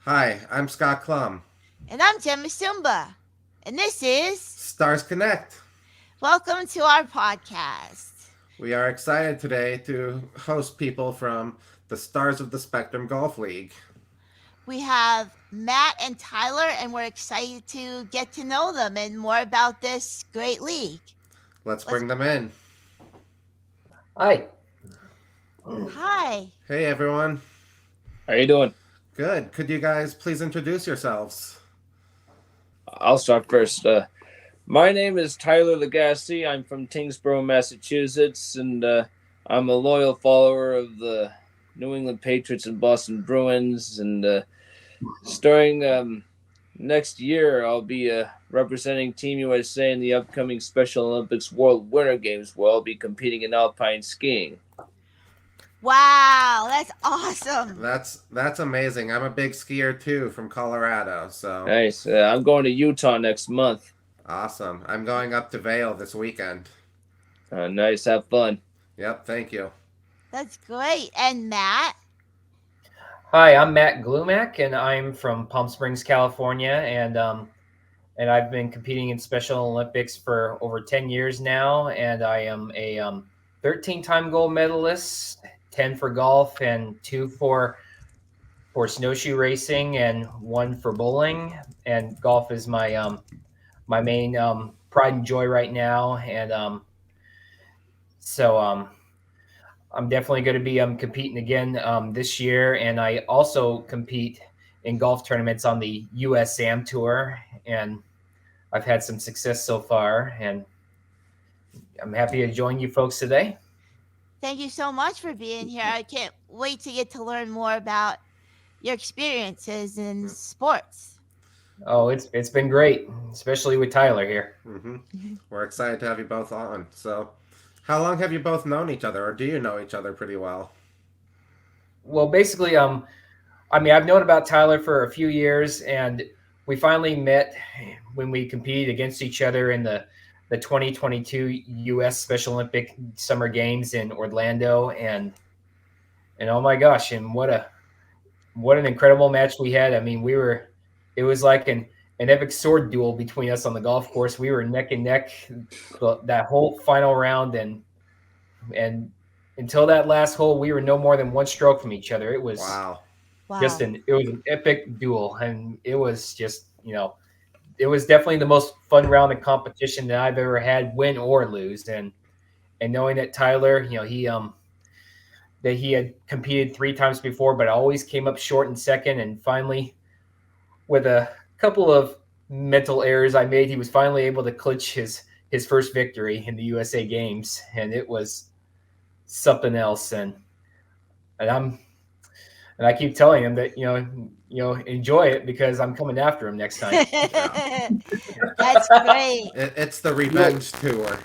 Hi, I'm Scott Klumb. And I'm Msumba. And this is Stars Connect. Welcome to our podcast. We are excited today to host people from the Stars of the Spectrum Golf League. We have Matt and Tyler, and we're excited to get to know them and more about this great league. Let's Let's. bring them in. Hi. Hi. Hey everyone. How you doing? Good. Could you guys please introduce yourselves? I'll start first. My name is Tyler Lagasse. I'm from Tingsboro, Massachusetts, and I'm a loyal follower of the New England Patriots and Boston Bruins. And starting next year, I'll be representing Team USA in the upcoming Special Olympics World Winter Games, where I'll be competing in alpine skiing. Wow, that's awesome. That's amazing. I'm a big skier too from Colorado, so Nice. I'm going to Utah next month. awesome. I'm going up to Vail this weekend. Nice. Have fun. Yep, thank you. That's great. And Matt? Hi, I'm Matt Glumack, and I'm from Palm Springs, California, and I've been competing in Special Olympics for over 10 years now, and I am a 13-time gold medalist, 10 for golf, and 2 for snowshoe racing, and 1 for bowling. And golf is my my main pride and joy right now, and so I'm definitely going to be competing again this year, and I also compete in golf tournaments on the U.S. Sam Tour, and I've had some success so far, and I'm happy to join you folks today. Thank you so much for being here. I can't wait to get to learn more about your experiences in sports. Oh, it's been great, especially with Tyler here. We're excited to have you both on. So, how long have you both known each other, or do you know each other pretty well? Well, basically, I mean, I've known about Tyler for a few years, and we finally met when we competed against each other in the 2022 U.S. Special Olympic Summer Games in Orlando, and oh my gosh, and what an incredible match we had. I mean, it was like an epic sword duel between us on the golf course. We were neck and neck that whole final round, and until that last hole, we were no more than 1 stroke from each other. It was Wow. Wow. it was an epic duel, and it was just, it was definitely the most fun round of competition that I've ever had, win or lose. And knowing that Tyler, that he had competed 3 times before, but always came up short in second, and finally, with a couple of mental errors I made, he was finally able to clinch his first victory in the USA Games, and it was something else. And I keep telling him that enjoy it, because I'm coming after him next time. That's great. It's the revenge tour.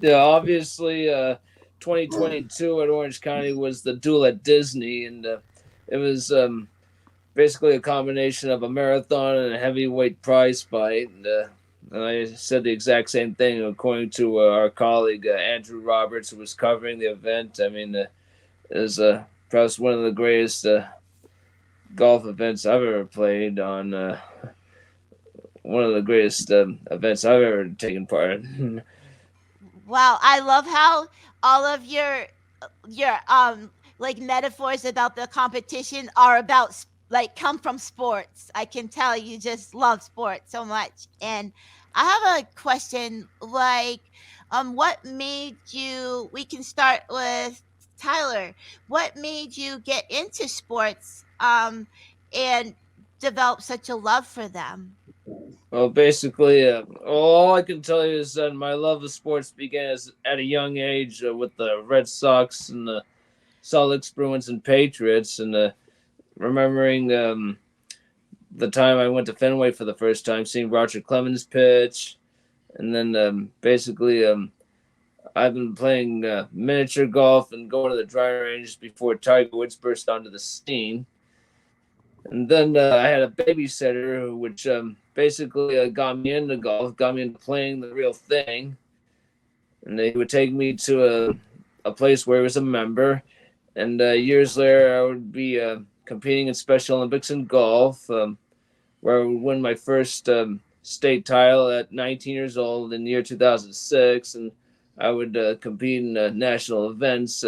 Yeah, obviously, 2022 at Orange County was the duel at Disney, and it was basically a combination of a marathon and a heavyweight prize fight. And I said the exact same thing, according to our colleague Andrew Roberts, who was covering the event. I mean, it was perhaps one of the greatest golf events I've ever played on. One of the greatest events I've ever taken part in. Wow, I love how all of your like metaphors about the competition are about like come from sports. I can tell you just love sports so much. And I have a question like what made you we can start with Tyler. What made you get into sports and develop such a love for them? Well, basically, all I can tell you is that my love of sports began at a young age with the Red Sox and the Salt Lake Bruins and Patriots, and remembering the time I went to Fenway for the first time, seeing Roger Clemens pitch, and then basically I've been playing miniature golf and going to the driving range before Tiger Woods burst onto the scene. And then I had a babysitter, which basically got me into golf, got me into playing the real thing. And he would take me to a place where he was a member, And years later, I would be competing in Special Olympics in golf, where I would win my first state title at 19 years old in the year 2006, and I would compete in national events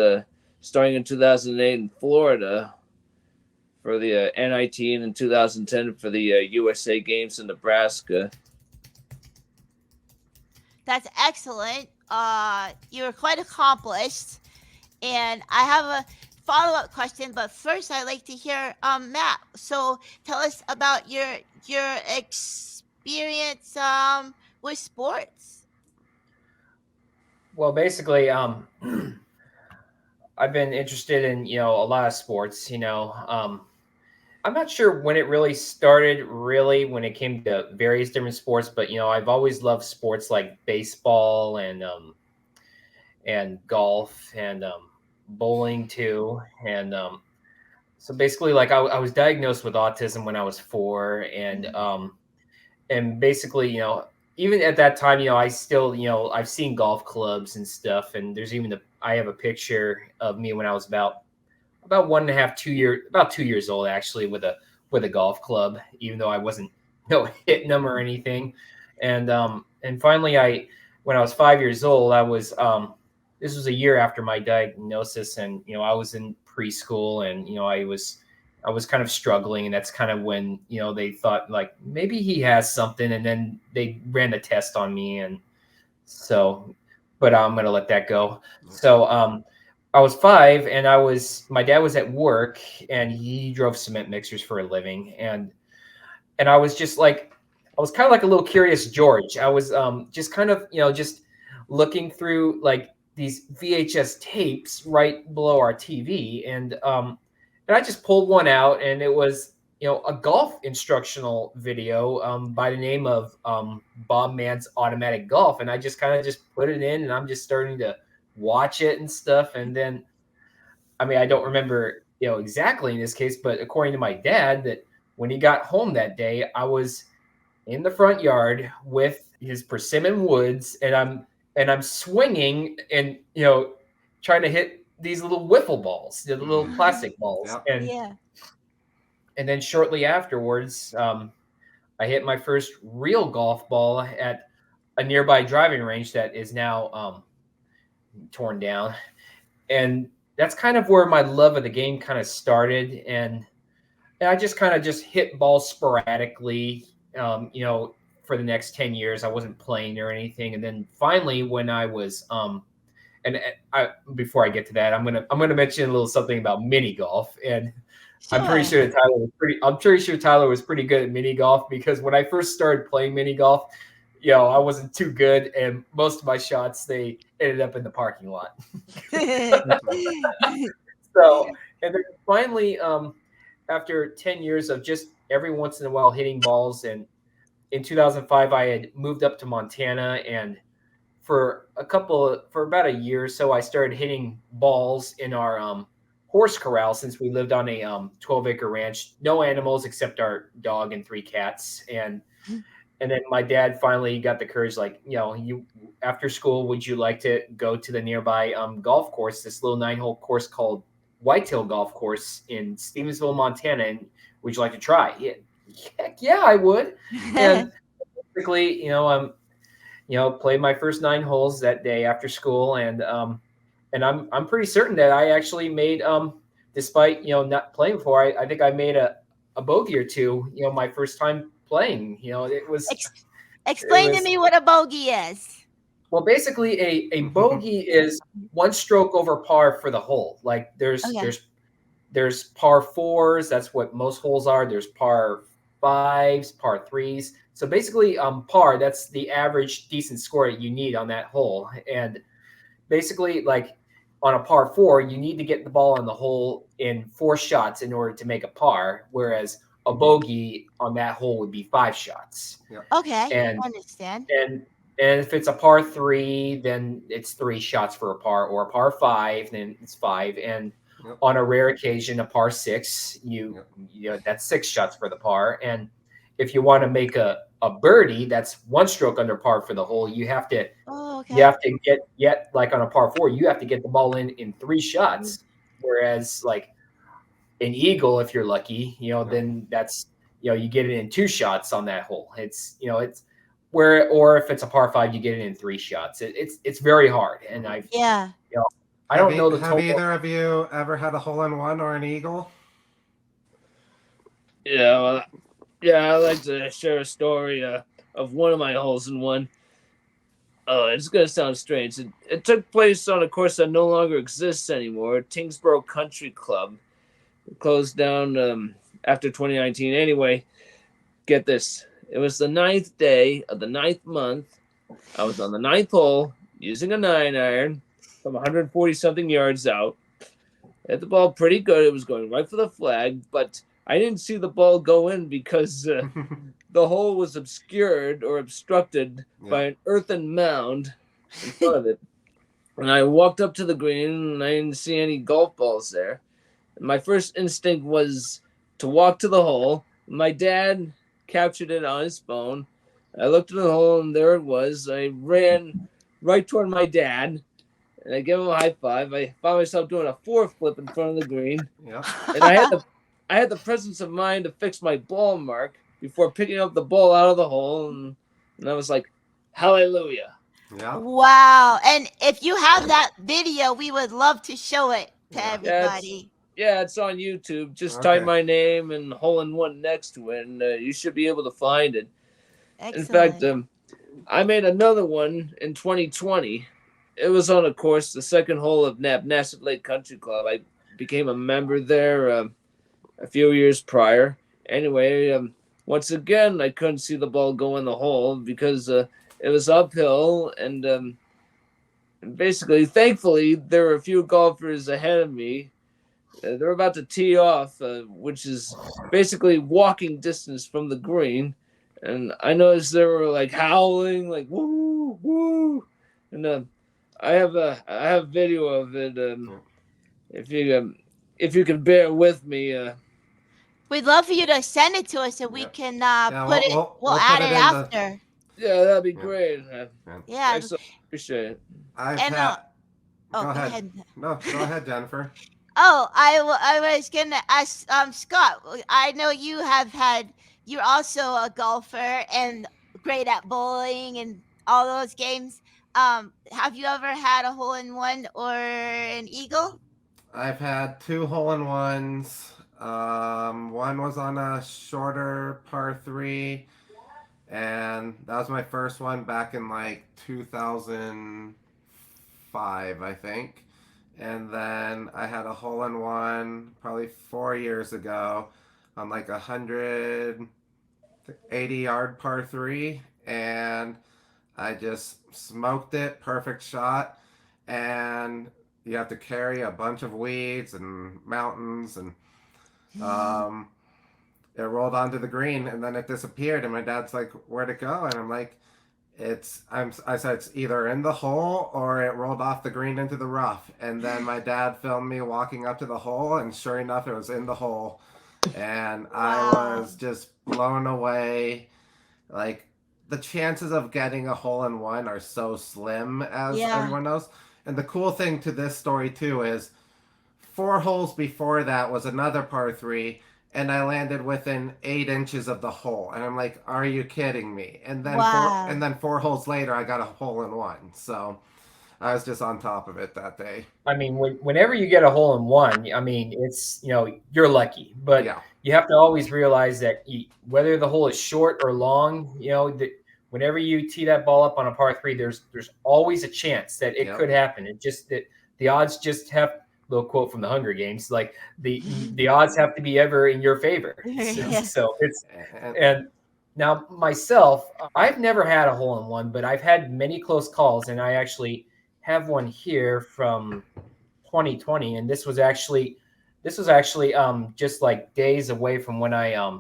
starting in 2008 in Florida for the NIT, and in 2010 for the USA Games in Nebraska. That's excellent. You're quite accomplished. And I have a follow-up question, but first I'd like to hear Matt. So tell us about your experience with sports. Well, basically, I've been interested in a lot of sports. I'm not sure when it really started, really when it came to various different sports, but I've always loved sports like baseball and golf and bowling too. And so basically, like I was diagnosed with autism when I was 4, and basically, even at that time, I still, I've seen golf clubs and stuff, and there's even I have a picture of me when I was about 1.5, 2 years, about 2 years old actually, with a golf club, even though I wasn't hitting them or anything. And finally, when I was 5 years old, I was this was a year after my diagnosis, and I was in preschool, and I was kind of struggling, and that's kind of when they thought like maybe he has something, and then they ran the test on me, and so, but I'm gonna let that go. So I was 5, and my dad was at work, and he drove cement mixers for a living, and I was just like, I was kind of like a little curious George. I was just kind of just looking through like these VHS tapes right below our TV, and I just pulled one out, and it was a golf instructional video by the name of Bob Mann's Automatic Golf, and I just kind of just put it in, and I'm just starting to watch it and stuff. And then, I mean, I don't remember exactly in this case, but according to my dad, that when he got home that day, I was in the front yard with his persimmon woods, and I'm swinging and trying to hit these little wiffle balls, the little plastic balls. Yep. And then shortly afterwards, I hit my first real golf ball at a nearby driving range that is now torn down. And that's kind of where my love of the game kind of started. And I just kind of just hit balls sporadically, for the next 10 years. I wasn't playing or anything. And then finally, when I was, before I get to that, I'm gonna mention a little something about mini golf. And Sure. I'm pretty sure Tyler was pretty good at mini golf, because when I first started playing mini golf, I wasn't too good, and most of my shots, they ended up in the parking lot. So, and then finally, after 10 years of just every once in a while hitting balls, and in 2005, I had moved up to Montana, and for about a year or so, I started hitting balls in our horse corral, since we lived on a 12-acre ranch, no animals except our dog and 3 cats. And then my dad finally got the courage, like, you after school, would you like to go to the nearby golf course, this little 9-hole course called Whitetail Golf Course in Stevensville, Montana, and would you like to try? Yeah, heck yeah, I would. And basically, played my first 9 holes that day after school, and I'm pretty certain that I actually made, despite not playing before, I think I made a bogey or two, my first time playing. It was. Explain to me what a bogey is. Well, basically, a bogey is 1 stroke over par for the hole. Like there's par 4s. That's what most holes are. There's par 5s, par 3s. So basically, par, that's the average decent score that you need on that hole. And basically, like on a par 4, you need to get the ball on the hole in 4 shots in order to make a par, whereas a bogey on that hole would be 5 shots. Yep. Okay, And I understand. And if it's a par 3, then it's 3 shots for a par, or a par 5, then it's 5. And on a rare occasion, a par 6, that's 6 shots for the par. And if you want to make a birdie, that's 1 stroke under par for the hole. You have to, like on a par 4, you have to get the ball in 3 shots. whereas like an eagle, if you're lucky, then that's you get it in 2 shots on that hole. It's or if it's a par 5, you get it in 3 shots. It's very hard, and Yeah. I don't know the Have total. either of you ever had a hole in one or an eagle? Yeah, well, yeah, I'd like to share a story of one of my holes in one. Oh, it's gonna sound strange. It took place on a course that no longer exists anymore, Tingsboro Country Club. It closed down after 2019. Anyway, get this. It was the 9th day of the 9th month. I was on the 9th hole using a 9-iron from 140 something yards out. I hit the ball pretty good. It was going right for the flag, but I didn't see the ball go in because the hole was obscured or obstructed by an earthen mound in front of it. And I walked up to the green and I didn't see any golf balls there. And my first instinct was to walk to the hole. My dad captured it on his phone. I looked at the hole and there it was. I ran right toward my dad and I gave him a high five. I found myself doing a 4-flip in front of the green. Yep. And I had the presence of mind to fix my ball mark before picking up the ball out of the hole, and I was like, hallelujah. Yeah. Wow. And if you have that video, we would love to show it to everybody. Yeah, it's on YouTube. Just type my name and hole in one next to it, and you should be able to find it. Excellent. In fact, I made another one in 2020. It was on a course, the second hole of Nabnasset Lake Country Club. I became a member there a few years prior. Anyway, once again, I couldn't see the ball go in the hole because it was uphill, and basically, thankfully, there were a few golfers ahead of me. They were about to tee off, which is basically walking distance from the green, and I noticed they were like howling, like woo, woo, and I have video of it. If you can bear with me. We'd love for you to send it to us so we can put it. We'll add it after. Yeah, that'd be great. Yeah. Appreciate it. Go ahead. No, go ahead, Jennifer. Oh, I was gonna ask Scott. I know you're also a golfer and great at bowling and all those games. Have you ever had a hole in one or an eagle? I've had 2 hole in ones. One was on a shorter par 3, and that was my first one back in like 2005, I think. And then I had a hole in one probably 4 years ago on like 180-yard par 3, and I just smoked it, perfect shot, and you have to carry a bunch of weeds and mountains, and it rolled onto the green, and then it disappeared, and my dad's like, where'd it go? And I'm like, I said it's either in the hole or it rolled off the green into the rough. And then my dad filmed me walking up to the hole, and sure enough, it was in the hole. And I was just blown away. Like, the chances of getting a hole in one are so slim, as everyone knows. And the cool thing to this story too is 4 holes before that was another par 3, and I landed within 8 inches of the hole, and I'm like, "Are you kidding me?" And then 4 holes later, I got a hole in one. So I was just on top of it that day. I mean, whenever you get a hole in one, I mean, it's you're lucky, but you have to always realize that whether the hole is short or long, that whenever you tee that ball up on a par 3, there's always a chance that it could happen. It just that the odds just have. Little quote from the Hunger Games, like the odds have to be ever in your favor. So it's and now myself, I've never had a hole in one, but I've had many close calls, and I actually have one here from 2020, and this was actually just like days away from when I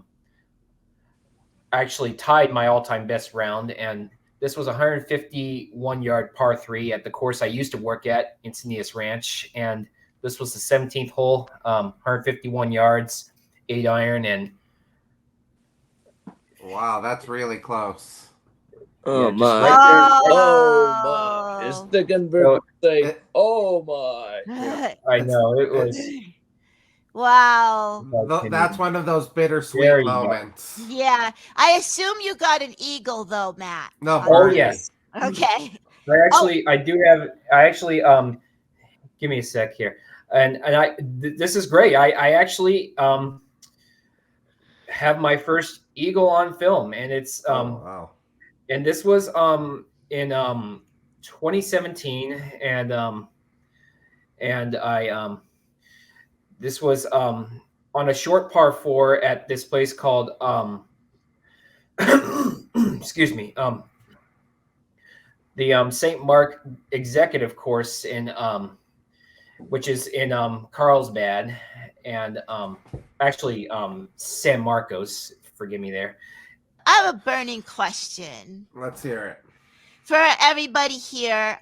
actually tied my all-time best round, and this was a 151-yard par 3 at the course I used to work at, Encinitas Ranch, and this was the 17th hole, 151 yards, 8-iron, and wow, that's really close. Oh my! Oh His Oh. Stickenberg So would say, It, "Oh my." yeah, I it's know it was Wow. that's one of those bittersweet very young. moments. Yeah. I assume you got an eagle though, Matt. No On Oh that. yes, birdie. Okay. Oh, I do have. I actually give me a sec here, and this is great. I actually have my first eagle on film, and it's Oh wow. and this was in 2017, and I this was on a short par four at this place called excuse me the St. Mark Executive Course in which is in Carlsbad and actually San Marcos. Forgive me there. I have a burning question Let's hear it. for everybody here.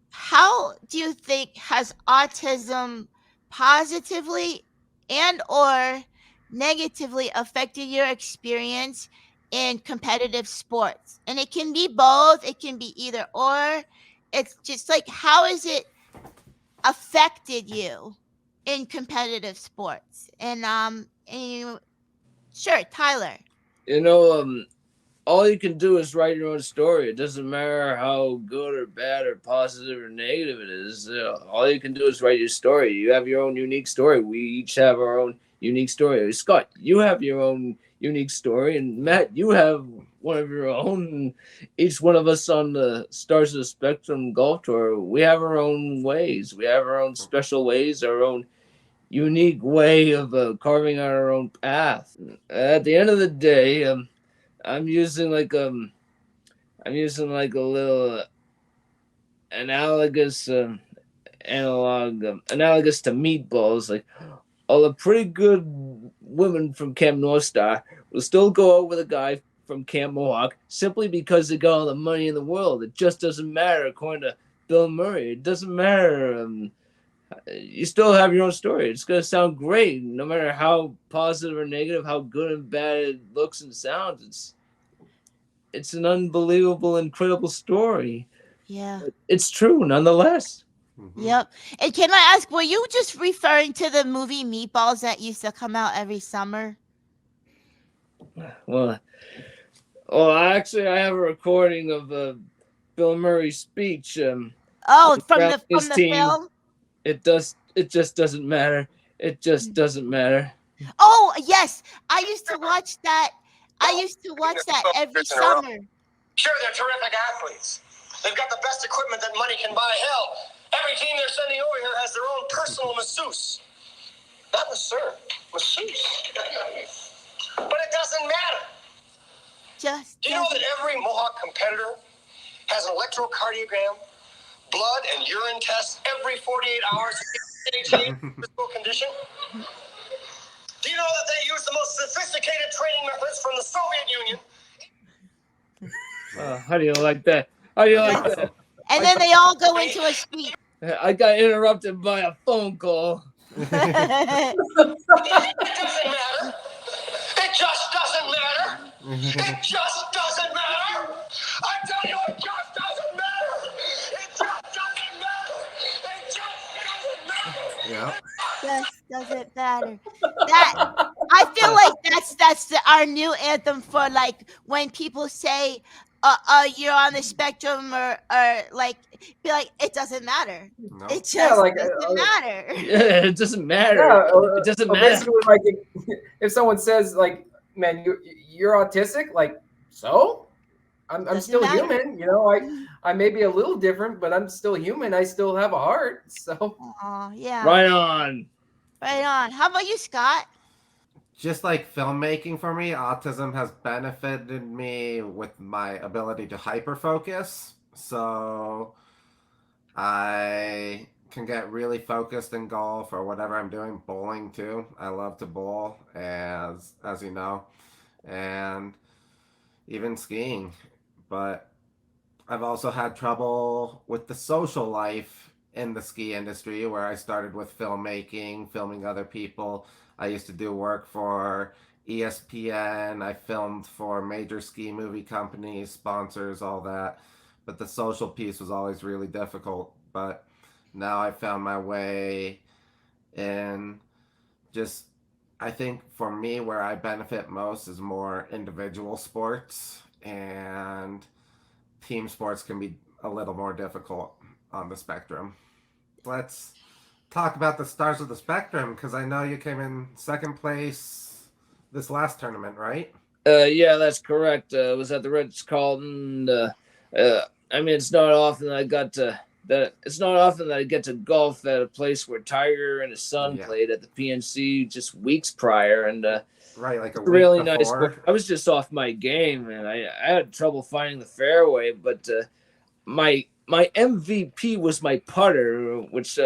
How do you think has autism positively and or negatively affected your experience in competitive sports? And it can be both, it can be either or. It's just like how has it affected you in competitive sports? And sure, Tyler. You know, all you can do is write your own story. It doesn't matter how good or bad or positive or negative it is. All you can do is write your story. You have your own unique story. We each have our own unique story. Scott, you have your own unique story, and Matt, you have one of your own. Each one of us on the Stars of the Spectrum Golf Tour, we have our own ways. We have our own special ways, our own unique way of carving out our own path. At the end of the day, I'm using like I'm using like a little analogous analogous to meatballs. Like all the pretty good women from Camp North Star will still go out with a guy from Camp Mohawk simply because they got all the money in the world. It just doesn't matter, according to Bill Murray. It doesn't matter. You still have your own story. It's gonna sound great, no matter how positive or negative, how good and bad it looks and sounds. It's an unbelievable, incredible story. Yeah. It's true, nonetheless. Mm-hmm. Yep. And can I ask, were you just referring to the movie Meatballs that used to come out every summer? Well, actually, I have a recording of Bill Murray's speech. Oh, from Rallying the his team. film? It just doesn't matter. It just doesn't matter. Oh, yes. I used to watch that. I used to watch that every summer. Sure, they're terrific athletes. They've got the best equipment that money can buy. Hell, every team they're sending over here has their own personal masseuse. Not masseur, masseuse. But it doesn't matter. Just Do you know that every Mohawk competitor has an electrocardiogram, blood and urine tests every 48 hours to get physical condition? Do you know that they use the most sophisticated training methods from the Soviet Union? How do you like that? How do you like Awesome. that? and then they all go into a speech. I got interrupted by a phone call. It doesn't matter. It just doesn't matter. It just doesn't matter. I tell you, it just doesn't matter. It just doesn't matter. It just doesn't matter. Yeah. Just doesn't matter. That I feel like that's our new anthem for like when people say you're on the spectrum or like be like it doesn't matter. No. It just Yeah, like, doesn't matter. Yeah, it doesn't matter. Yeah, It doesn't or matter. basically, like if someone says like, "Man, you're autistic," like, so I'm Doesn't still matter. human. You know, I may be a little different, but I'm still human. I still have a heart. So Oh yeah. Right on. Right on. How about you, Scott? Just like filmmaking for me, autism has benefited me with my ability to hyperfocus. So I can get really focused in golf or whatever I'm doing, bowling too. I love to bowl, as you know, and even skiing. But I've also had trouble with the social life in the ski industry where I started with filmmaking, filming other people. I used to do work for ESPN. I filmed for major ski movie companies, sponsors, all that. but the social piece was always really difficult. But now I found my way in just, I think for me, where I benefit most is more individual sports, and team sports can be a little more difficult on the spectrum. Let's talk about the stars of the spectrum, because I know you came in second place this last tournament, right? Yeah, that's correct. It was at the Ritz Carlton. I mean, it's not often that I got to that. It's not often that I get to golf at a place where Tiger and his son played at the PNC just weeks prior, and right, like a week really before. nice. I was just off my game, and I had trouble finding the fairway. But my MVP was my putter, which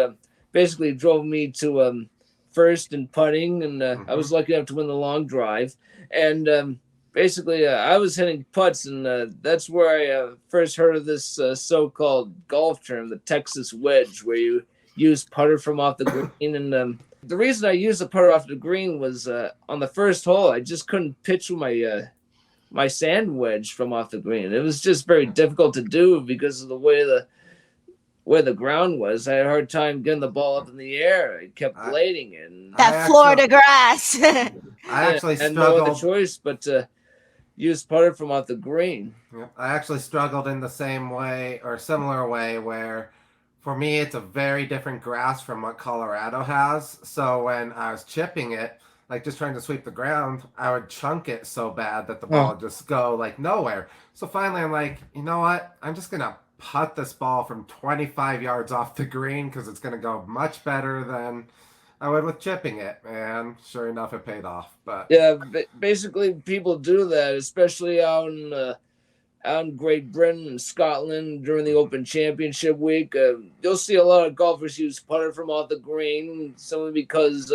basically drove me to first in putting, and I was lucky enough to win the long drive. And basically, I was hitting putts, and that's where I first heard of this so-called golf term, the Texas wedge, where you use putter from off the green. And the reason I used the putter off the green was on the first hole, I just couldn't pitch with my sand wedge from off the green. It was just very difficult to do because of the way where the ground was. I had a hard time getting the ball up in the air. I kept blading it. That Florida grass. I actually had struggled. no other choice but to use putter from off the green. I actually struggled in the same way or similar way, where for me it's a very different grass from what Colorado has. So when I was chipping it, like just trying to sweep the ground, I would chunk it so bad that the ball would just go like nowhere. So finally I'm like, you know what? I'm just going to putt this ball from 25 yards off the green, because it's going to go much better than I would with chipping it. And sure enough, it paid off. But yeah, basically people do that, especially out in Great Britain and Scotland during the Open Championship week. You'll see a lot of golfers use putter from off the green, simply because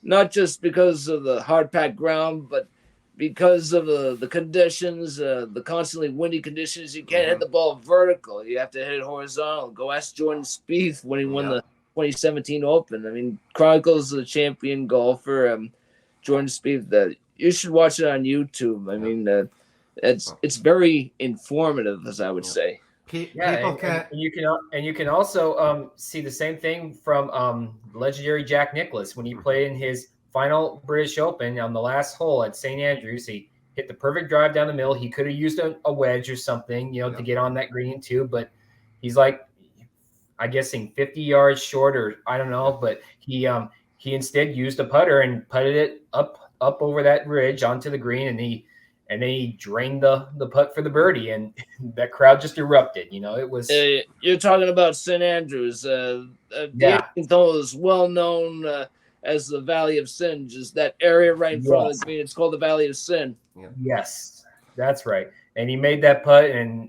not just because of the hard-packed ground, but because of the conditions, the constantly windy conditions. You can't hit the ball vertical. You have to hit it horizontal. Go ask Jordan Spieth when he won the 2017 Open. I mean, chronicles the champion golfer, Jordan Spieth. That you should watch it on YouTube. I mean, it's very informative, as I would say. People can't. And you can also see the same thing from legendary Jack Nicklaus when he played in his final British Open on the last hole at St. Andrews. He hit the perfect drive down the middle. He could have used a wedge or something, to get on that green too. But he's like, I'm guessing 50 yards short, or I don't know. But he instead used a putter and putted it up over that ridge onto the green, and then he drained the putt for the birdie, and that crowd just erupted. It was. You're talking about St. Andrews. The 18th hole is well known as the Valley of Sin, just that area right in front of the green. It's called the Valley of Sin. Yes, that's right. And he made that putt, and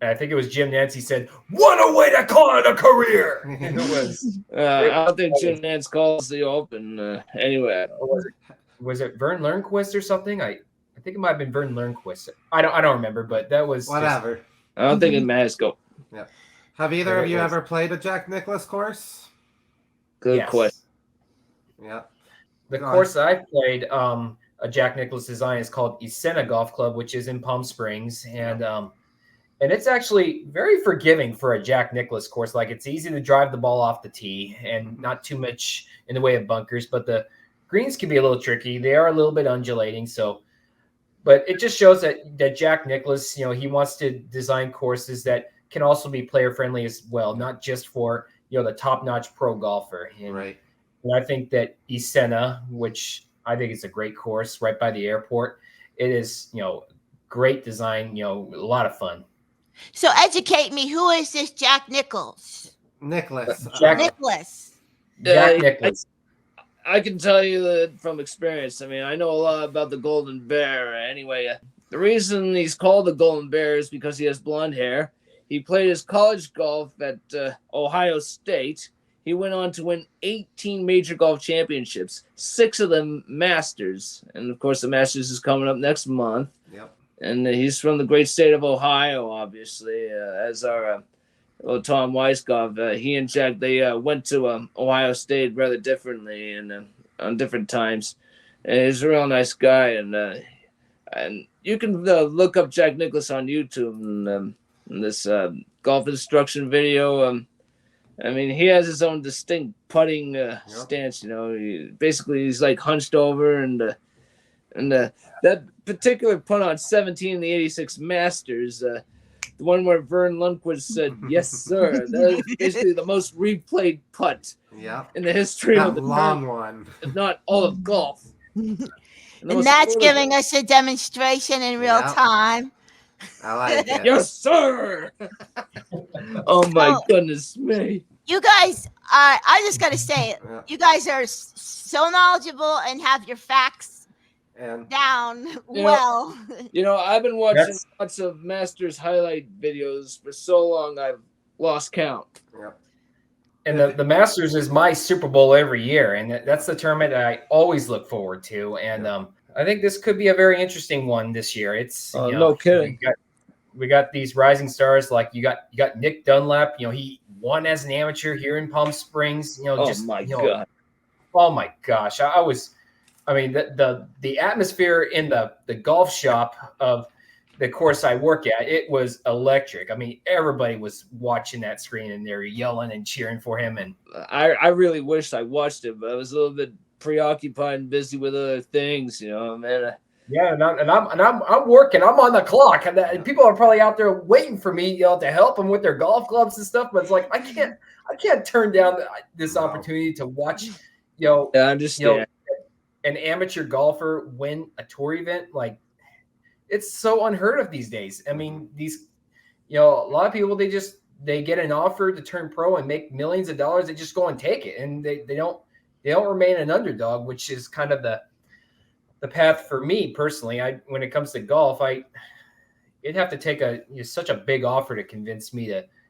I think it was Jim Nantz. He said, "What a way to call it a career!" It was. I don't think Jim Nantz calls the Open. Anyway, was it Vern Lernquist or something? I think it might have been Vern Lernquist. I don't remember, but that was whatever. I don't think it matters. Go. Yeah. Have either of you ever played a Jack Nicklaus course? Good question. Yeah. The course that I played, a Jack Nicklaus design, is called Isena Golf Club, which is in Palm Springs, and it's actually very forgiving for a Jack Nicklaus course. Like, it's easy to drive the ball off the tee and not too much in the way of bunkers, but the greens can be a little tricky. They are a little bit undulating, but it just shows that Jack Nicklaus, he wants to design courses that can also be player friendly as well, not just for the top notch pro golfer. Right. And I think that Isena, which I think is a great course right by the airport, it is, great design, a lot of fun. So educate me. Who is this Jack Nicklaus? Nicklaus. Nicklaus. Jack Nicklaus. I can tell you that from experience. I mean, I know a lot about the Golden Bear. Anyway, the reason he's called the Golden Bear is because he has blonde hair. He played his college golf at Ohio State. He went on to win 18 major golf championships, 6 of them Masters. And, of course, the Masters is coming up next month. Yep. And he's from the great state of Ohio, obviously, as our Tom Weisskopf. He and Jack, they went to Ohio State rather differently and on different times. And he's a real nice guy. And you can look up Jack Nicklaus on YouTube. And in this golf instruction video. I mean, he has his own distinct putting stance. You know, he's like hunched over, and that particular putt on 17 in the '86 Masters, the one where Vern Lundquist said, "Yes, sir." That is basically the most replayed putt in the history of the long tournament, one, if not all of golf. And that's giving us a demonstration in real time. I like it. Yes, sir. Oh my goodness me! You guys, I just gotta say it. You guys are so knowledgeable and have your facts down well. You know, I've been watching lots of Masters highlight videos for so long, I've lost count. And the Masters is my Super Bowl every year, and that's the tournament that I always look forward to. And I think this could be a very interesting one this year. It's no kidding. We got these rising stars, like you got Nick Dunlap. You know, he won as an amateur here in Palm Springs. You know, God. Oh my gosh. I mean, the atmosphere in the golf shop of the course I work at, it was electric. I mean, everybody was watching that screen and they're yelling and cheering for him. And I really wished I watched it, but I was a little bit preoccupied and busy with other things, you know, man. Yeah, and I'm working. I'm on the clock, and people are probably out there waiting for me, to help them with their golf clubs and stuff. But it's like I can't turn down this opportunity to watch, I understand. An amateur golfer win a tour event. Like, it's so unheard of these days. I mean, a lot of people they get an offer to turn pro and make millions of dollars. They just go and take it, and they don't remain an underdog, which is kind of the path for me personally. When it comes to golf, it'd have to take such a big offer to convince me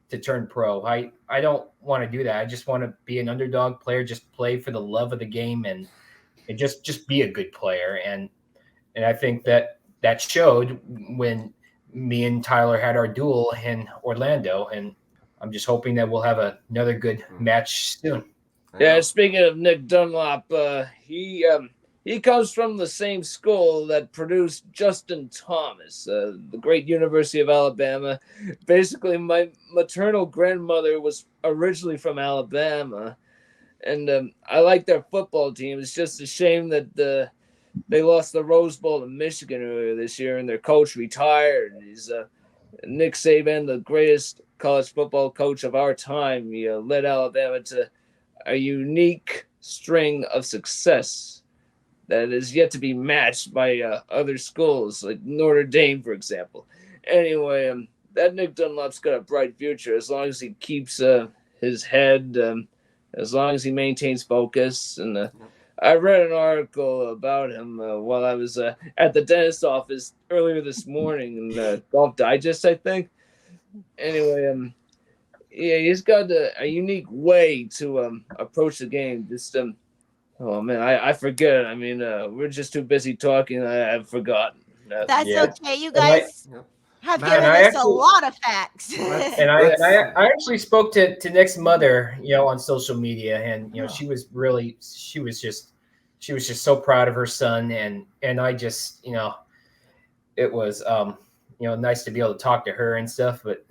to turn pro. I don't want to do that. I just want to be an underdog player, just play for the love of the game and just be a good player. And I think that showed when me and Tyler had our duel in Orlando, and I'm just hoping that we'll have another good match soon. Yeah, speaking of Nick Dunlop, he comes from the same school that produced Justin Thomas, the great University of Alabama. Basically, my maternal grandmother was originally from Alabama, and I like their football team. It's just a shame that they lost the Rose Bowl to Michigan earlier this year, and their coach retired. He's Nick Saban, the greatest college football coach of our time. He led Alabama to a unique string of success that is yet to be matched by other schools, like Notre Dame, for example. Anyway, that Nick Dunlop's got a bright future as long as he keeps his head, as long as he maintains focus. And I read an article about him while I was at the dentist office earlier this morning in Golf Digest, I think. Anyway, he's got a unique way to approach the game. Just oh man, I forget. I mean, we're just too busy talking. I've forgotten. That's okay. You guys have given us a lot of facts. And I actually spoke to Nick's mother, on social media, and she was just so proud of her son, and I just it was nice to be able to talk to her and stuff, but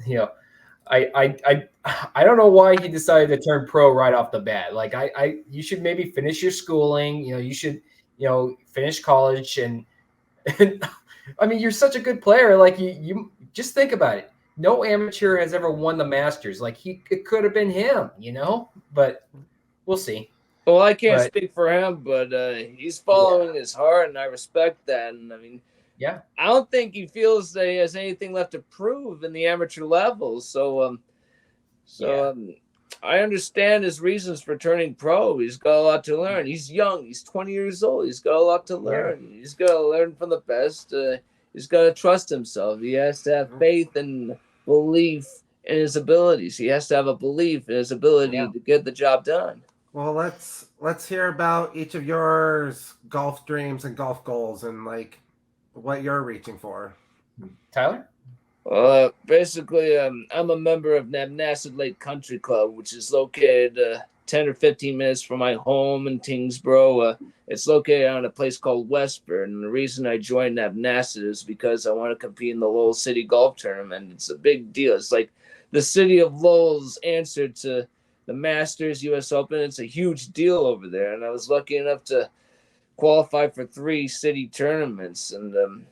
I don't know why he decided to turn pro right off the bat. Like you should maybe finish your schooling. You should finish college and I mean, you're such a good player. Like you just think about it. No amateur has ever won the Masters. Like it could have been him, but we'll see. Well, I can't speak for him, but he's following his heart, and I respect that. And I mean, I don't think he feels that he has anything left to prove in the amateur level. So I understand his reasons for turning pro. He's got a lot to learn. He's young. He's 20 years old. He's got a lot to learn. He's got to learn from the best. He's got to trust himself. He has to have faith and belief in his abilities. He has to have a belief in his ability to get the job done. Well, let's hear about each of your golf dreams and golf goals and like what you're reaching for. Tyler? Basically, I'm a member of Namnasset Lake Country Club, which is located 10 or 15 minutes from my home in Tingsboro. It's located on a place called Westford, and the reason I joined NASA is because I want to compete in the Lowell City Golf Tournament. It's a big deal. It's like the city of Lowell's answer to the Masters, U.S. Open. It's a huge deal over there, and I was lucky enough to qualify for 3 city tournaments, and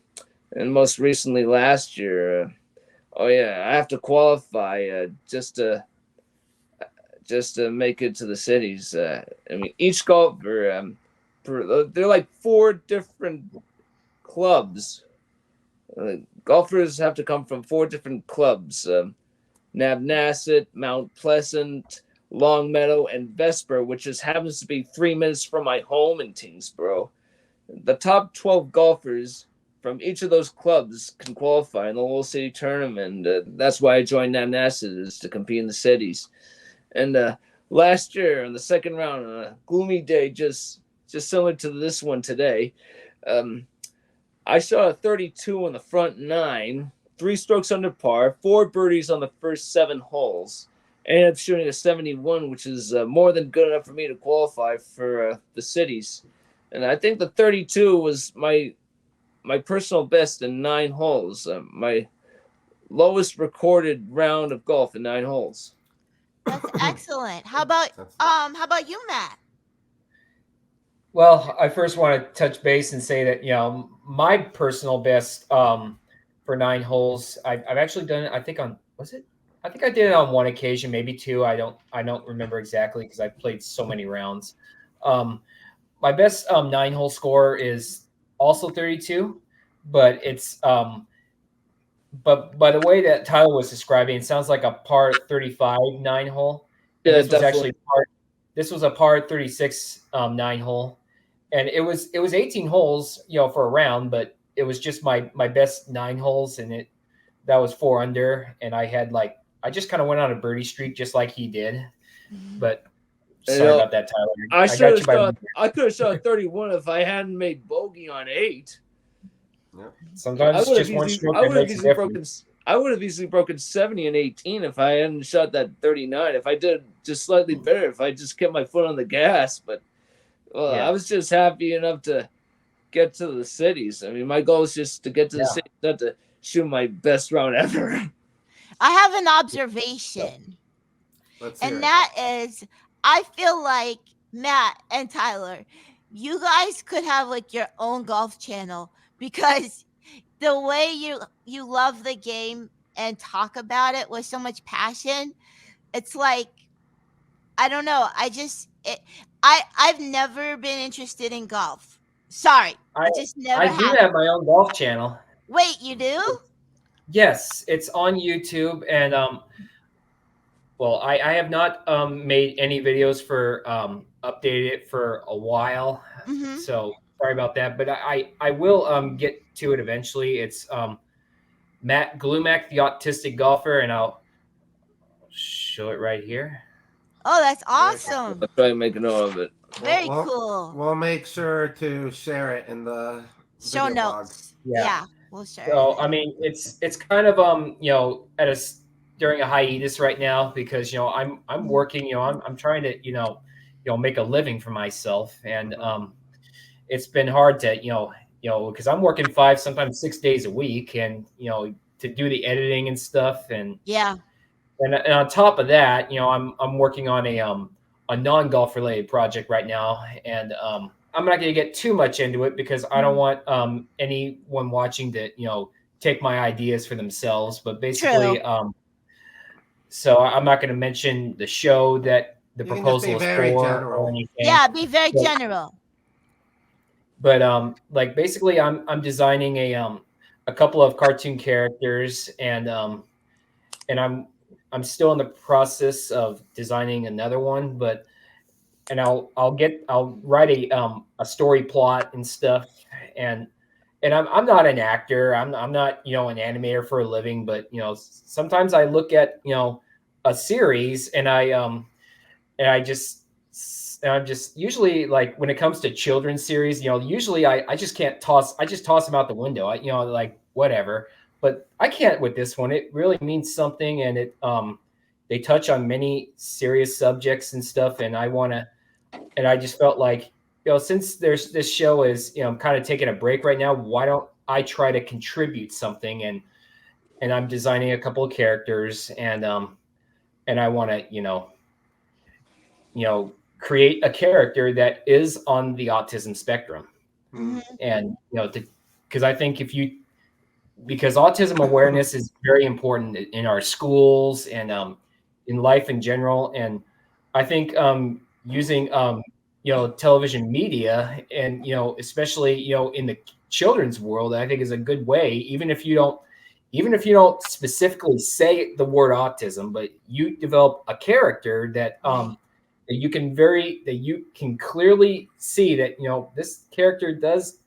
most recently last year. I have to qualify just to make it to the cities. I mean, each golfer, they're like 4 different clubs. Golfers have to come from 4 different clubs: Nabnasset, Mount Pleasant, Longmeadow, and Vesper, which just happens to be 3 minutes from my home in Tingsboro. The top 12 golfers from each of those clubs can qualify in the Lowell City Tournament. That's why I joined Nabnasset, is to compete in the cities. And last year, in the second round, on a gloomy day, just similar to this one today, I shot a 32 on the front 9, 3 strokes under par, 4 birdies on the first 7 holes. I ended up shooting a 71, which is more than good enough for me to qualify for the cities. And I think the 32 was my personal best in 9 holes. My lowest recorded round of golf in 9 holes. That's excellent. How about you, Matt? Well, I first want to touch base and say that, my personal best for 9 holes, I've actually done it, I think I think I did it on 1 occasion, maybe 2. I don't remember exactly because I played so many rounds. My best 9-hole score is also 32, but it's but by the way that Tyler was describing, it sounds like a par 35 9-hole. Yeah, this was definitely. actually this was a par 36 9-hole, and it was 18 holes, for a round, but it was just my best 9 holes, and that was 4 under, and I just kind of went on a birdie streak just like he did, but. Sorry about that, Tyler. I could have shot 31 if I hadn't made bogey on 8. Yep. Sometimes it's just one stroke that makes a difference. I would have easily broken 70 and 18 if I hadn't shot that 39. If I did just slightly better, if I just kept my foot on the gas. But I was just happy enough to get to the cities. I mean, my goal is just to get to the cities, not to shoot my best round ever. I have an observation, and that is, I feel like Matt and Tyler, you guys could have like your own golf channel, because the way you love the game and talk about it with so much passion, it's like, I don't know. I've never been interested in golf. Sorry, I just never. I do have my own golf channel. Wait, you do? Yes, it's on YouTube, and well, I have not made any videos for updated it for a while, so sorry about that. But I will get to it eventually. It's Matt Glumac, the autistic golfer, and I'll show it right here. Oh, that's awesome! I'll try and make a note of it. Very cool. We'll make sure to share it in the show notes. Yeah, we'll share. So I mean, it's kind of during a hiatus right now, because I'm working, I'm trying to make a living for myself, and it's been hard to because I'm working 5, sometimes 6 days a week, and to do the editing and stuff, and and on top of that, I'm working on a non-golf related project right now, and I'm not going to get too much into it because I don't want anyone watching to take my ideas for themselves, but basically so I'm not going to mention the show that the proposal is for or anything. Yeah, be very general. But like basically, I'm designing a couple of cartoon characters, and I'm still in the process of designing another one, and I'll write a story plot and stuff, and I'm not an actor. I'm not an animator for a living, but sometimes I look at a series, and I'm just usually, like, when it comes to children's series, usually I just toss them out the window. Like, whatever. But I can't with this one. It really means something, and they touch on many serious subjects and stuff, and I just felt like since there's this show is, I'm kind of taking a break right now, why don't I try to contribute something? And I'm designing a couple of characters, and I want to, create a character that is on the autism spectrum. Mm. And, because I think because autism awareness is very important in our schools and in life in general. And I think using television media, and especially in the children's world, I think is a good way, even if you don't specifically say the word autism, but you develop a character that that you can clearly see that this character does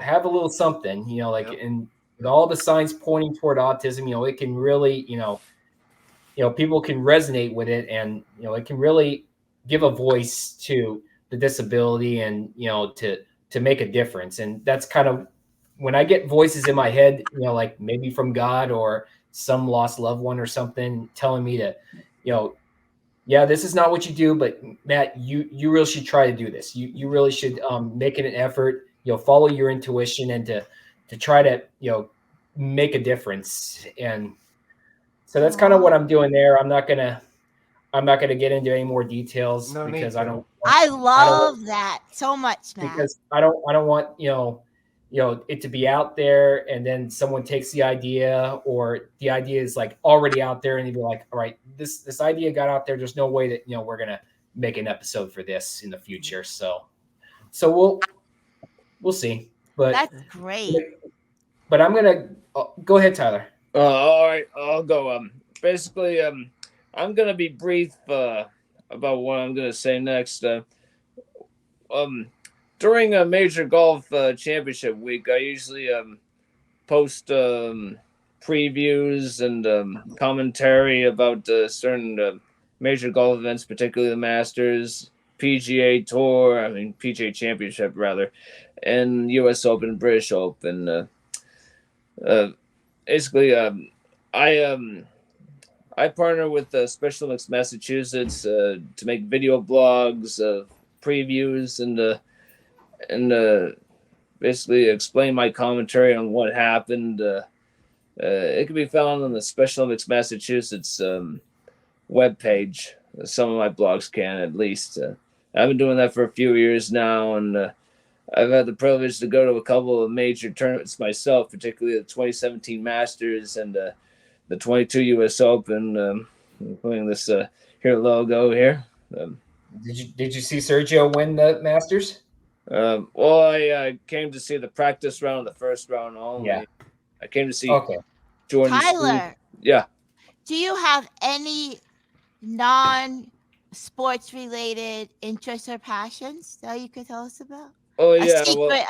have a little something, like, Yep. and with all the signs pointing toward autism, it can really, people can resonate with it, and it can really give a voice to the disability, and to make a difference. And that's kind of when I get voices in my head, like maybe from God or some lost loved one or something telling me to, yeah, this is not what you do, but Matt, you really should try to do this. You really should make it an effort, follow your intuition, and to try to make a difference. And so that's kind of what I'm doing there. I'm not gonna get into any more details No need because to. I don't I want love that so much, Matt. because I don't want it to be out there, and then someone takes the idea, or the idea is like already out there, and you'd be like, all right, this idea got out there. There's no way that we're gonna make an episode for this in the future. So we'll see. But That's great. but I'm gonna go ahead, Tyler. All right, I'll go. Basically, I'm gonna be brief about what I'm gonna say next. During a major golf championship week, I usually post previews and commentary about certain major golf events, particularly the Masters, PGA Tour, PGA Championship rather, and U.S. Open, British Open. Basically, I partner with Special Olympics Massachusetts to make video blogs, previews, and basically explain my commentary on what happened. It can be found on the Special Olympics Massachusetts webpage. Some of my blogs can, at least. I've been doing that for a few years now, and I've had the privilege to go to a couple of major tournaments myself, particularly the 2017 Masters and the 22 U.S. Open, including this here logo here. Did you see Sergio win the Masters? Well, I came to see the practice round, the first round only. Yeah. I came to see Tyler, Jordan Spieth. Yeah. do you have any non-sports related interests or passions that you could tell us about? Oh yeah.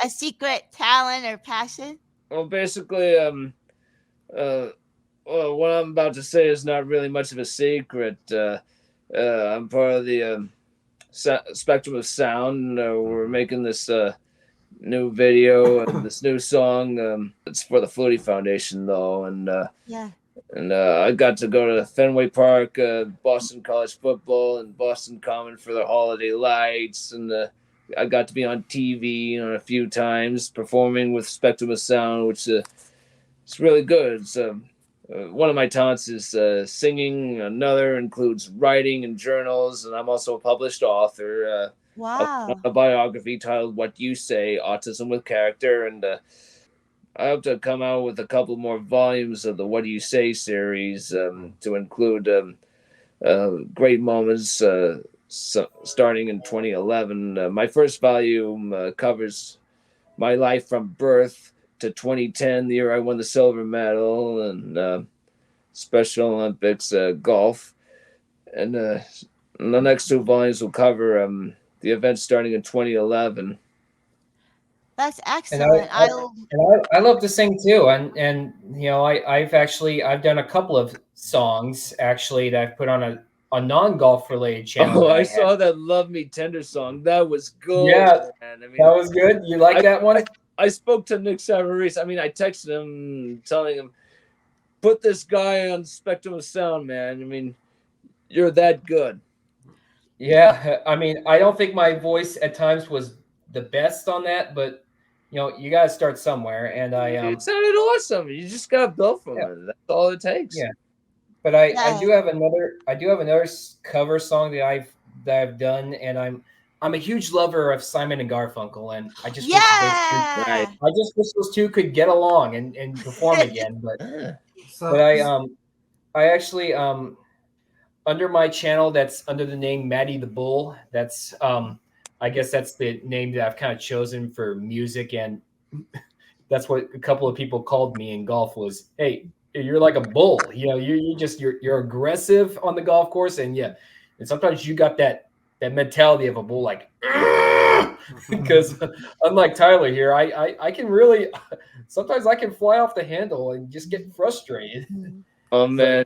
A secret talent or passion? Well, basically, what I'm about to say is not really much of a secret. I'm part of the Spectrum of Sound. We're making this new video and this new song. It's for the Flutie Foundation, though, and I got to go to Fenway Park, Boston College football, and Boston Common for the holiday lights, and I got to be on TV a few times performing with Spectrum of Sound, which it's really good. It's one of my talents is singing. Another includes writing and journals, and I'm also a published author. Wow. A biography titled "What You Say: Autism with Character," and I hope to come out with a couple more volumes of the "What Do You Say" series to include great moments. Starting in 2011, my first volume covers my life from birth to 2010, the year I won the silver medal, and Special Olympics golf. And the next two volumes will cover the events starting in 2011. That's excellent. I love to sing too, and I've done a couple of songs actually that I've put on a non-golf related channel. Oh, I saw that "Love Me Tender" song. That was good. Yeah, man. that was good. You like that one? I spoke to Nick Savarese. I texted him telling him, put this guy on Spectrum of Sound, man. You're that good. Yeah, I mean, I don't think my voice at times was the best on that, but you got to start somewhere, and It sounded awesome. You just got built from yeah, it. That's all it takes. yeah. But I Yeah. do have another cover song that I've done, and I'm a huge lover of Simon and Garfunkel, and Right. I just wish those two could get along and perform again. Ah. But So I actually under my channel that's under the name Matty the Bull. That's I guess that's the name that I've kind of chosen for music, and that's what a couple of people called me in golf was, hey, you're like a bull. You're aggressive on the golf course, and yeah, and sometimes you got that mentality of a bull, like because unlike Tyler here, I can really sometimes I can fly off the handle and just get frustrated. Oh man,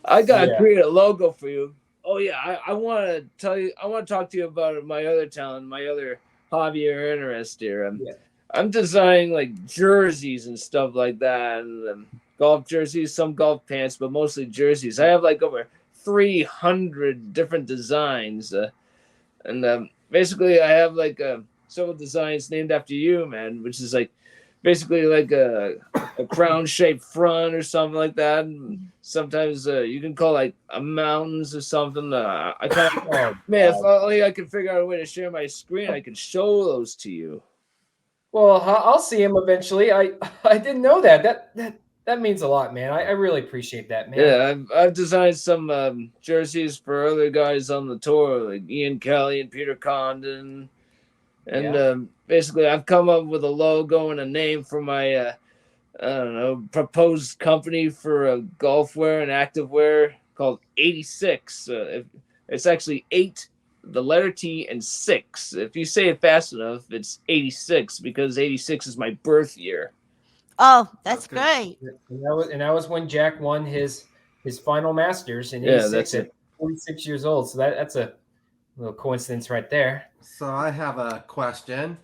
I gotta Yeah. create a logo for you. Oh yeah, I want to tell you. I want to talk to you about my other talent, my other hobby or interest here. Yeah. I'm designing like jerseys and stuff like that, and golf jerseys, some golf pants, but mostly jerseys. I have like over 300 different designs, and basically I have like several designs named after you, man, which is like basically like a crown shaped front or something like that. And sometimes you can call like a mountains or something. I kind of Oh, man, if God. only I could figure out a way to share my screen, I could show those to you. Well, I'll see him eventually. I didn't know that. That means a lot, man. I really appreciate that, man. Yeah, I've designed some jerseys for other guys on the tour, like Ian Kelly and Peter Condon. And Yeah. basically, I've come up with a logo and a name for my, I don't know, proposed company for golf wear and active wear called 86. It's actually 8, the letter T, and 6. If you say it fast enough, it's 86 because 86 is my birth year. Oh, that's That's good. great. And that was when Jack won his final Masters in Yeah, '86 that's at it. 46 years old. So that's a little coincidence right there. So I have a question.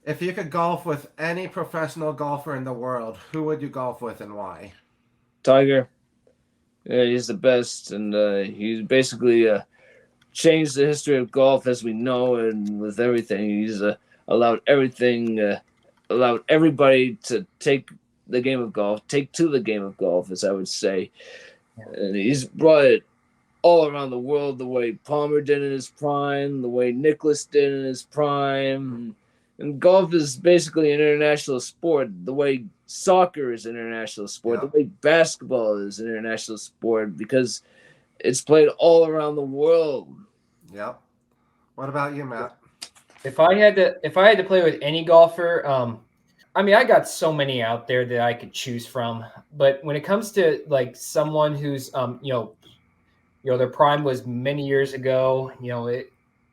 If you could golf with any professional golfer in the world, who would you golf with and why? Tiger. Yeah, he's the best, and he's basically changed the history of golf as we know it, and with everything. He's allowed allowed everybody to take the game of golf, take to the game of golf, as I would say. And he's brought it all around the world the way Palmer did in his prime, the way Nicklaus did in his prime. And golf is basically an international sport, the way soccer is an international sport, Yeah. the way basketball is an international sport, because it's played all around the world. Yep. What about you, Matt? If I had to play with any golfer, I mean, I got so many out there that I could choose from. But when it comes to like someone who's their prime was many years ago,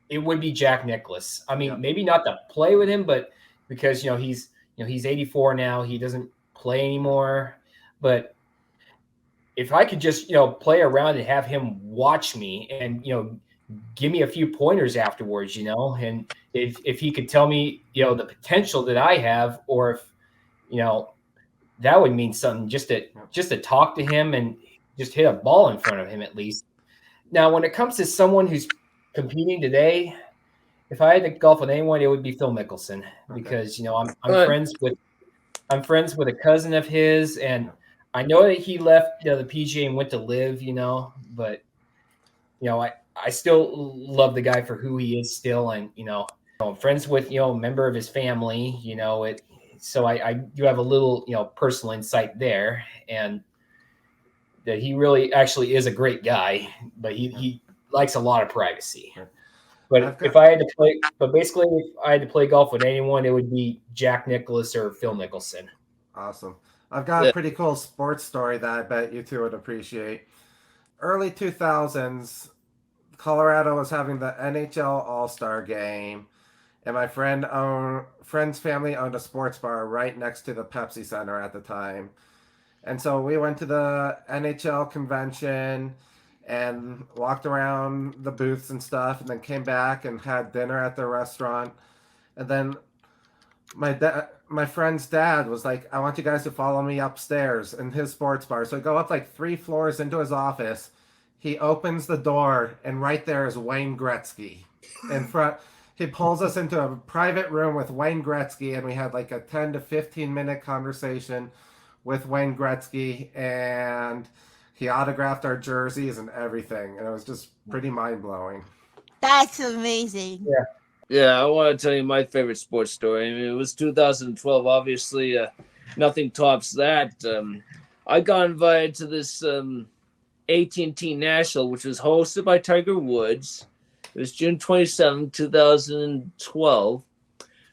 it would be Jack Nicklaus. I mean, Yep. maybe not to play with him, but because he's 84 now, he doesn't play anymore. But if I could just play around and have him watch me and give me a few pointers afterwards, and if he could tell me the potential that I have, or if that would mean something just to talk to him and just hit a ball in front of him at least. Now, when it comes to someone who's competing today, if I had to golf with anyone, it would be Phil Mickelson because I'm Right. friends with a cousin of his, and I know that he left the PGA and went to live, but I still love the guy for who he is still, and I'm friends with a member of his family, so I do have a little personal insight there, and that he really actually is a great guy, but he likes a lot of privacy. But basically, if I had to play golf with anyone, it would be Jack Nicklaus or Phil Mickelson. Awesome. I've got a pretty cool sports story that I bet you two would appreciate. Early 2000s, Colorado was having the NHL All-Star game, and my friend's family owned a sports bar right next to the Pepsi Center at the time. And so we went to the NHL convention and walked around the booths and stuff, and then came back and had dinner at the restaurant. And then my friend's dad was like, I want you guys to follow me upstairs in his sports bar. So I go up like 3 floors into his office. he opens the door, and right there is Wayne Gretzky in front. He pulls us into a private room with Wayne Gretzky, and we had like a 10 to 15-minute conversation with Wayne Gretzky, and he autographed our jerseys and everything, and it was just pretty mind-blowing. That's amazing. Yeah. Yeah, I want to tell you my favorite sports story. I mean, it was 2012. Obviously, nothing tops that. I got invited to this AT&T National, which was hosted by Tiger Woods. It was June 27, 2012.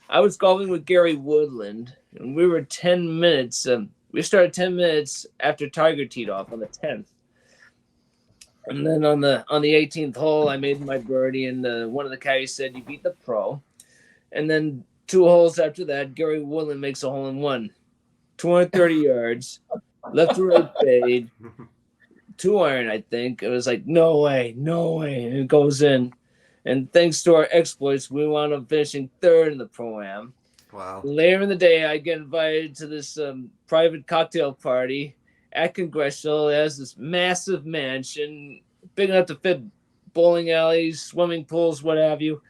I was golfing with Gary Woodland, and we were 10 minutes. We started 10 minutes after Tiger teed off on the 10th. And then on the 18th hole, I made my birdie, and one of the caddies said, "You beat the pro." And then 2 holes after that, Gary Woodland makes a hole-in-one, 230 yards, left to right fade, 2-iron, I think. It was like, no way, and it goes in. And thanks to our exploits, we wound up finishing 3rd in the Pro-Am. Wow. Later in the day, I get invited to this private cocktail party at Congressional. It has this massive mansion, big enough to fit bowling alleys, swimming pools, what have you.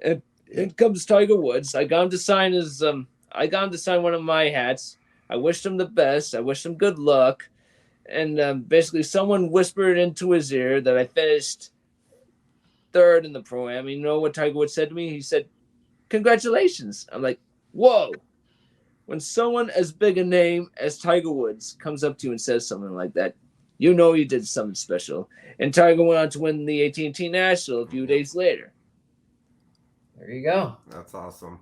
And in comes Tiger Woods. I got him to sign one of my hats. I wished him the best. I wished him good luck. And basically, someone whispered into his ear that I finished 3rd in the Pro-Am. You know what Tiger Woods said to me? He said, "Congratulations." I'm like, whoa. When someone as big a name as Tiger Woods comes up to you and says something like that, you know you did something special. And Tiger went on to win the AT&T National a few days later. There you go. That's awesome.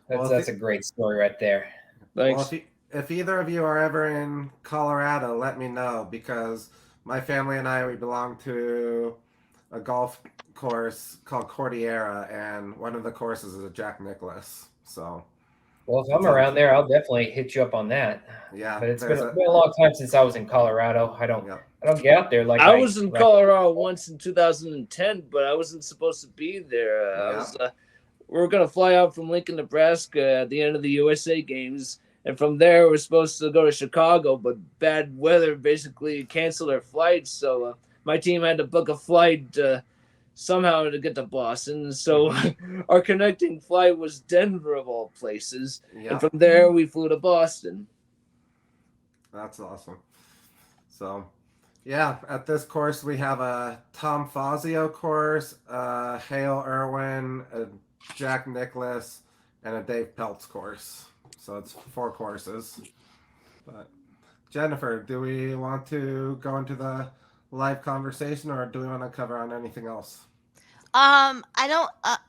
That's a great story right there. Thanks. Well, if either of you are ever in Colorado, let me know, because my family and we belong to a golf course called Cordillera, and one of the courses is a Jack Nicklaus. So, well, if I'm around there, I'll definitely hit you up on that. Yeah, but it's been a long time since I was in Colorado. I don't get out there like I was in Colorado once in 2010, but I wasn't supposed to be there. We were gonna fly out from Lincoln, Nebraska at the end of the USA games, and from there we're supposed to go to Chicago, but bad weather basically canceled our flights. So my team had to book a flight somehow to get to Boston. So our connecting flight was Denver of all places. Yep. And from there we flew to Boston. That's awesome. So yeah, at this course we have a Tom Fazio course, a Hale Irwin, a Jack Nicklaus, and a Dave Peltz course. So it's 4 courses. But Jennifer, do we want to go into the live conversation, or do we want to cover on anything else? I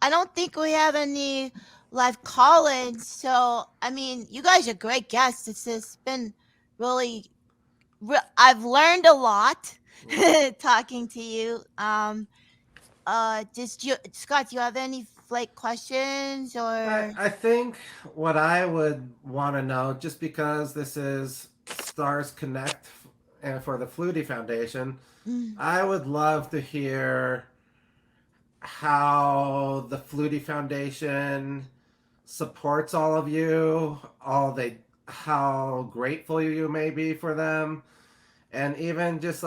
don't think we have any live call-ins. So I mean, you guys are great guests. It's just been really, I've learned a lot talking to you. Scott, do you have any questions or? I think what I would want to know, just because this is Stars Connect and for the Flutie Foundation, I would love to hear how the Flutie Foundation supports all of you, how grateful you may be for them, and even just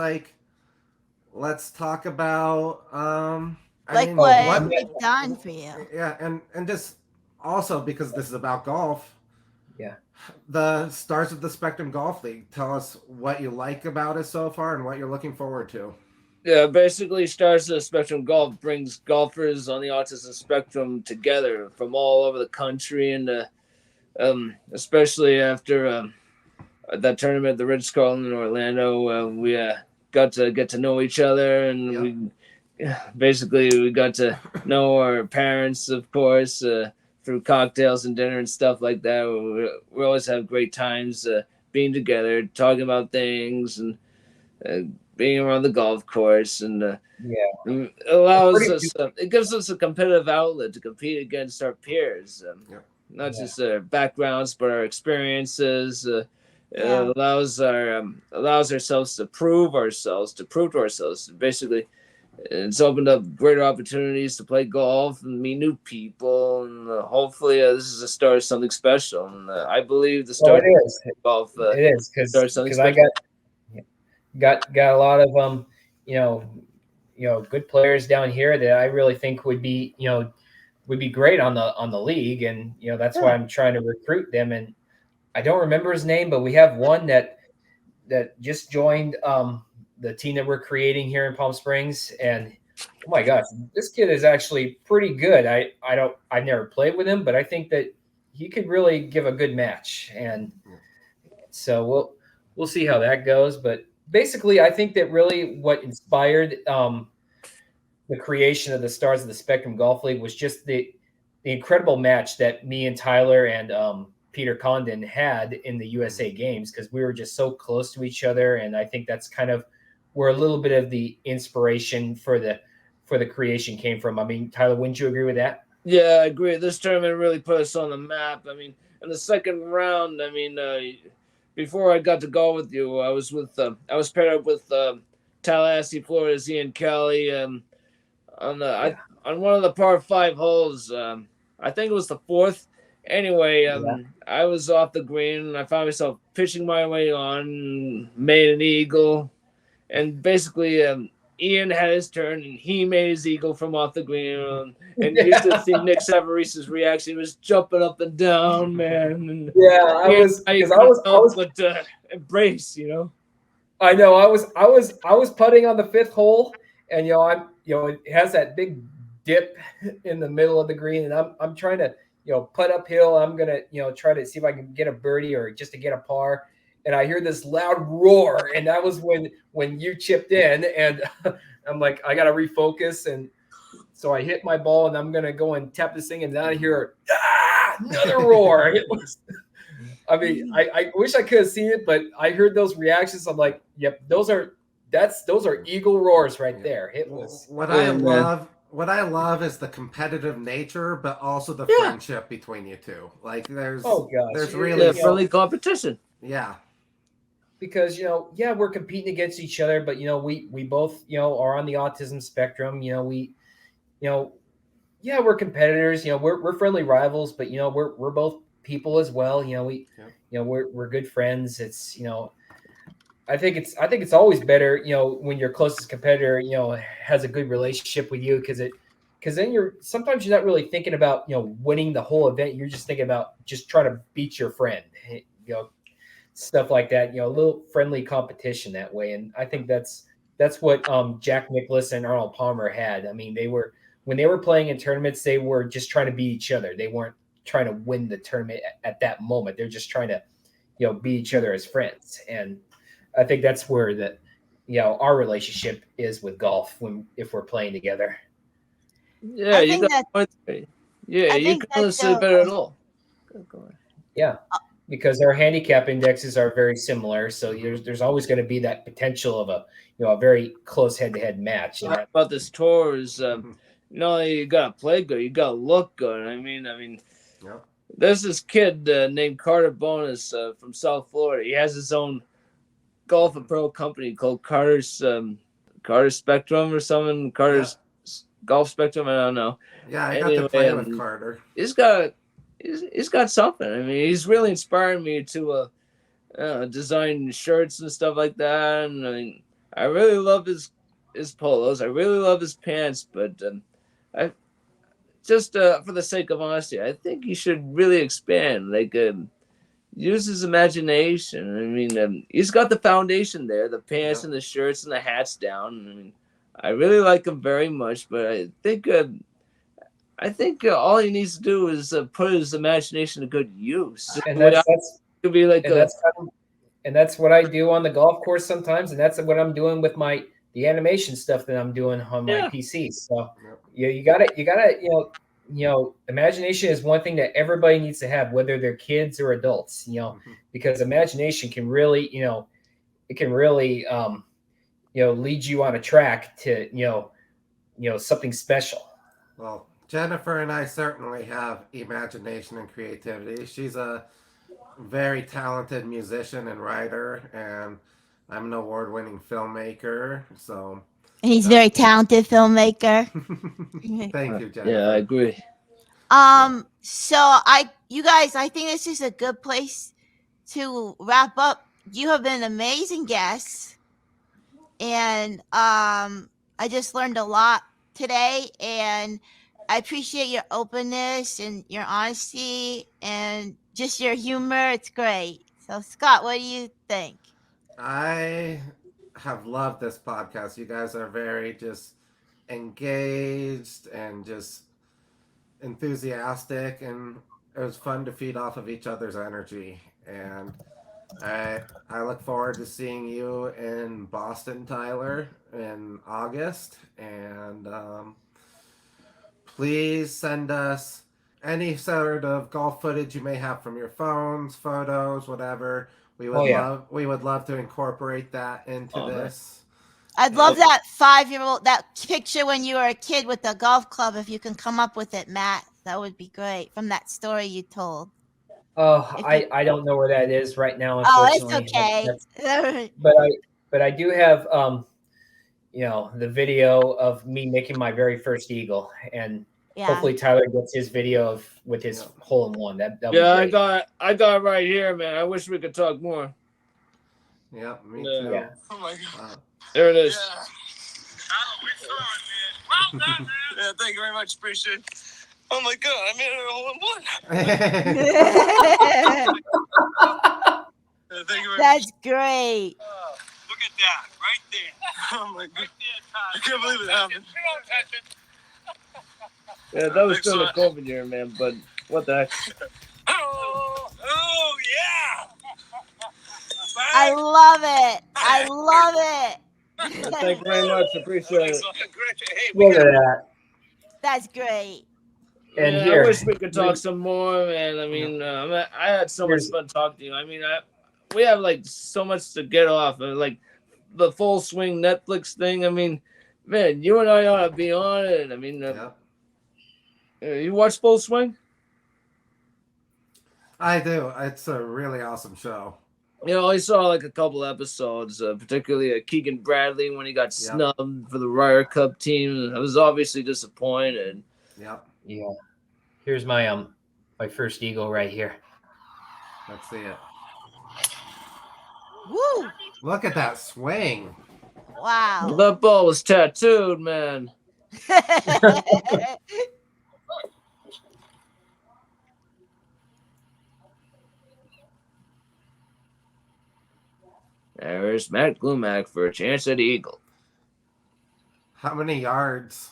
let's talk about what we've done for you. Yeah, and just also, because this is about golf. Yeah. The Stars of the Spectrum Golf League. Tell us what you like about it so far and what you're looking forward to. Yeah, basically, Stars of the Spectrum Golf brings golfers on the autism spectrum together from all over the country, and especially after that tournament, the Ritz-Carlton in Orlando, we got to get to know each other, and we got to know our parents, of course, through cocktails and dinner and stuff like that. We always have great times being together, talking about things, and being around the golf course, and it allows us. It gives us a competitive outlet to compete against our peers, not just our backgrounds, but our experiences. It allows ourselves to prove to ourselves. Basically, it's opened up greater opportunities to play golf and meet new people, and hopefully this is a start of something special. And I believe the start of golf it is because I got a lot of good players down here that I really think would be great on the league, and that's why I'm trying to recruit them. And I don't remember his name, but we have one that just joined the team that we're creating here in Palm Springs, and oh my gosh, this kid is actually pretty good. I've never played with him, but I think that he could really give a good match, and so we'll see how that goes. But basically, I think that really what inspired the creation of the Stars of the Spectrum Golf League was just the incredible match that me and Tyler and Peter Condon had in the USA Games, because we were just so close to each other, and I think that's kind of where a little bit of the inspiration for the creation came from. I mean, Tyler, wouldn't you agree with that? Yeah, I agree. This tournament really put us on the map. I mean, in the second round, before I got to go with you, I was paired up with Tallahassee, Florida's Ian Kelly, on one of the par 5 holes. I think it was the 4th. Anyway, I was off the green, and I found myself pitching my way on, made an eagle, and basically Ian had his turn, and he made his eagle from off the green, and you should see Nick Savarese's reaction. He was jumping up and down, man. And I was embrace, I know I was putting on the 5th hole, and it has that big dip in the middle of the green, and I'm trying to putt uphill. I'm gonna try to see if I can get a birdie or just to get a par, and I hear this loud roar, and that was when you chipped in, and I'm like, I gotta refocus, and so I hit my ball, and I'm gonna go and tap this thing, and then I hear another roar. It was, I mean, I wish I could have seen it, but I heard those reactions. I'm like, yep, those are eagle roars right there. It was What I love is the competitive nature, but also the friendship between you two. Like there's really friendly competition. Yeah. Because we're competing against each other, but we both are on the autism spectrum. We're competitors. We're friendly rivals, but we're both people as well. We're good friends. It's I think it's always better, when your closest competitor, has a good relationship with you, because then sometimes you're not really thinking about, winning the whole event. You're just thinking about just trying to beat your friend, stuff like that, a little friendly competition that way. And I think that's what Jack Nicklaus and Arnold Palmer had. I mean, when they were playing in tournaments, they were just trying to beat each other. They weren't trying to win the tournament at that moment. They're just trying to, beat each other as friends. And I think that's where our relationship is with golf if we're playing together. Yeah, you can't say better at all. Go ahead. Yeah, because our handicap indexes are very similar, so there's always going to be that potential of a very close head-to-head match. About this tour is you gotta play good, you gotta look good. I mean, there's this kid named Carter Bonus from South Florida. He has his own golf apparel company called Carter's Spectrum or something. Carter's Golf Spectrum. I don't know. Yeah, I got to play with Carter. He's got something. I mean, he's really inspiring me to design shirts and stuff like that. And I mean, I really love his polos. I really love his pants. But I just for the sake of honesty, I think he should really expand. Like use his imagination. I mean, he's got the foundation there, the pants and the shirts and the hats down. I mean, I really like him very much, but I think all he needs to do is put his imagination to good use. And could be like and that's what I do on the golf course sometimes, and that's what I'm doing with the animation stuff that I'm doing on my PC. So you gotta imagination is one thing that everybody needs to have, whether they're kids or adults, because imagination can really, it can really, lead you on a track to, something special. Well, Jennifer and I certainly have imagination and creativity. She's a very talented musician and writer, and I'm an award-winning filmmaker. So he's a very talented filmmaker. Thank you, Jennifer. Yeah, I agree. So you guys, I think this is a good place to wrap up. You have been amazing guests. and I just learned a lot today, and I appreciate your openness and your honesty and just your humor. It's great. So, Scott, what do you think? I have loved this podcast. You guys are very just engaged and just enthusiastic, and it was fun to feed off of each other's energy. And I look forward to seeing you in Boston, Tyler, in August. And please send us any sort of golf footage you may have from your phones, photos, whatever. Oh yeah. We would love to incorporate that into Oh, man. this. I'd love that 5-year-old, that picture when you were a kid with the golf club. If you can come up with it, Matt, that would be great from that story you told. Oh, If you, I don't know where that is right now, oh, it's unfortunately. okay. But I do have you know, the video of me making my very first eagle, and Yeah. hopefully Tyler gets his video of with his hole in one. That Yeah, be great. I got it right here, man. I wish we could talk more. Yep, me Yeah. too. Yeah. Oh my God. Wow. There it is. Yeah. Oh, we saw it, man. Well done, man. Yeah, thank you very much. Appreciate it. Oh my God, I made it a hole in one. Thank you very much. That's great. Look at that, right there. Oh my God. Right there, I can't believe it happened. Yeah, that was Thanks still so the much. COVID year, man. But what the heck? Oh yeah. I love it. I love it. Thank you very much. Appreciate it. Hey, we Look got at that. That's great. And Man, here, I wish we could talk some more, man. I mean, I had so much Here's- fun talking to you. I mean, we have like so much to get off, like the Full Swing Netflix thing. I mean, man, you and I ought to be on it. I mean, Yep. you watch Full Swing? I do. It's a really awesome show. You know, I saw like a couple episodes, particularly Keegan Bradley when he got snubbed for the Ryder Cup team. I was obviously disappointed. Yep. yeah. Here's my my first eagle right here. Let's see it. Woo! Look at that swing. Wow. That ball was tattooed, man. There's Matt Glumac for a chance at eagle. How many yards?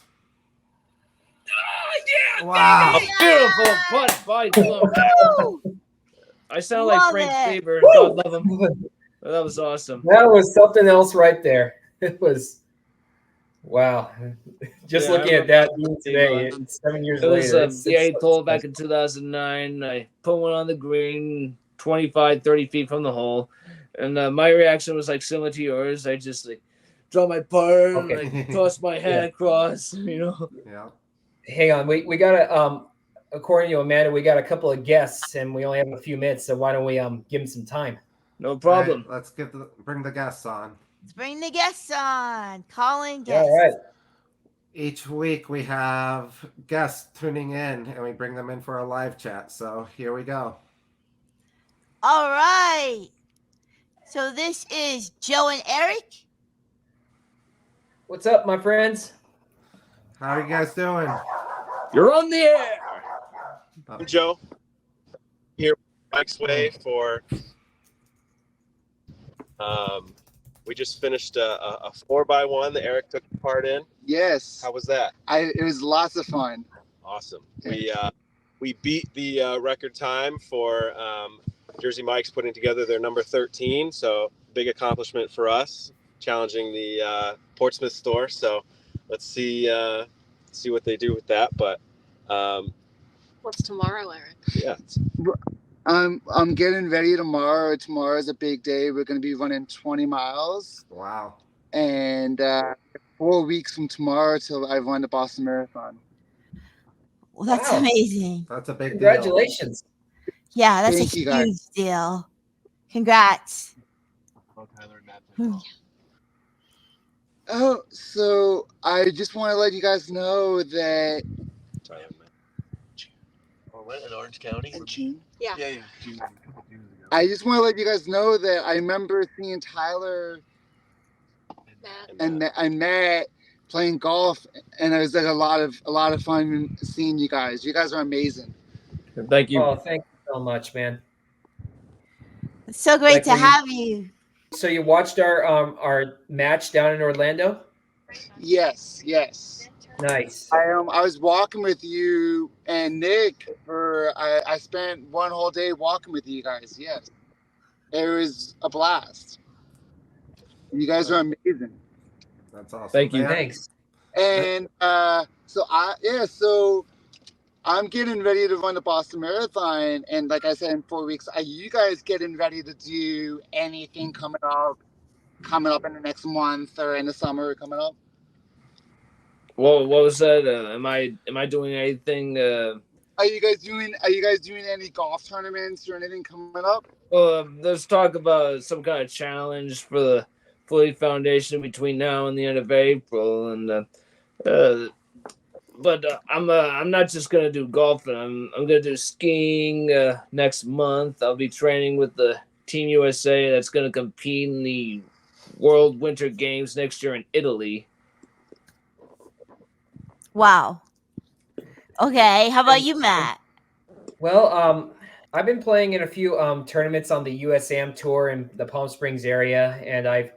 yeah. Wow. Beautiful putt by Glumac. Woo! I sound like Love Frank it. Faber. God love him. That was awesome. That was something else right there. It was wow. Just Yeah, looking I at that remember today, that. 7 years It was later. the 8th hole back in 2009. I put one on the green, 25, 30 feet from the hole. And my reaction was like similar to yours. I just like draw my putter and Okay. like toss my hand across, you know. Yeah. Hang on, we gotta according to Amanda, we got a couple of guests and we only have a few minutes, so why don't we give them some time? No problem. All right, let's bring the guests on. Let's bring the guests on. Calling Yeah, guests. all right. Each week we have guests tuning in and we bring them in for a live chat. So here we go. All right. So this is Joe and Eric. What's up, my friends? How are you guys doing? You're on the air. I'm Joe, here with Mike's Way for, we just finished a 4x1 that Eric took part in. Yes, How was that? it was lots of fun. Awesome. We beat the record time for Jersey Mike's putting together their number 13, so big accomplishment for us, challenging the Portsmouth store. So let's see what they do with that. But What's tomorrow, Eric? yeah, I'm getting ready tomorrow. Tomorrow's a big day. We're going to be running 20 miles, Wow. and 4 weeks from tomorrow till I run the Boston Marathon. Well, that's Wow. amazing. That's a big deal. Congratulations. Yeah, that's Thank a you, guys. huge deal. Congrats. Oh, so I just want to let you guys know that Tyler, man. Or what, in Orange County? Yeah. Yeah. I just want to let you guys know that I remember seeing Tyler Matt. and Matt playing golf, and it was like a lot of fun seeing you guys. You guys are amazing. Thank you. Oh, thank you so much, man. It's so great Like, to were you, have you. so you watched our match down in Orlando? Yes, yes. Nice. I was walking with you and Nick for I spent one whole day walking with you guys. Yes, it was a blast. You guys are amazing. That's awesome. Thank you. Thanks. And so I'm getting ready to run the Boston Marathon, and like I said, in 4 weeks, are you guys getting ready to do anything coming up in the next month or in the summer coming up? What was that? Am I doing anything? Are you guys doing any golf tournaments or anything coming up? There's talk about some kind of challenge for the Floyd Foundation between now and the end of April, and but I'm not just gonna do golfing. I'm gonna do skiing next month. I'll be training with the Team USA that's gonna compete in the World Winter Games next year in Italy. Wow. Okay. How about you, Matt? Well, I've been playing in a few tournaments on the USAM tour in the Palm Springs area, and I've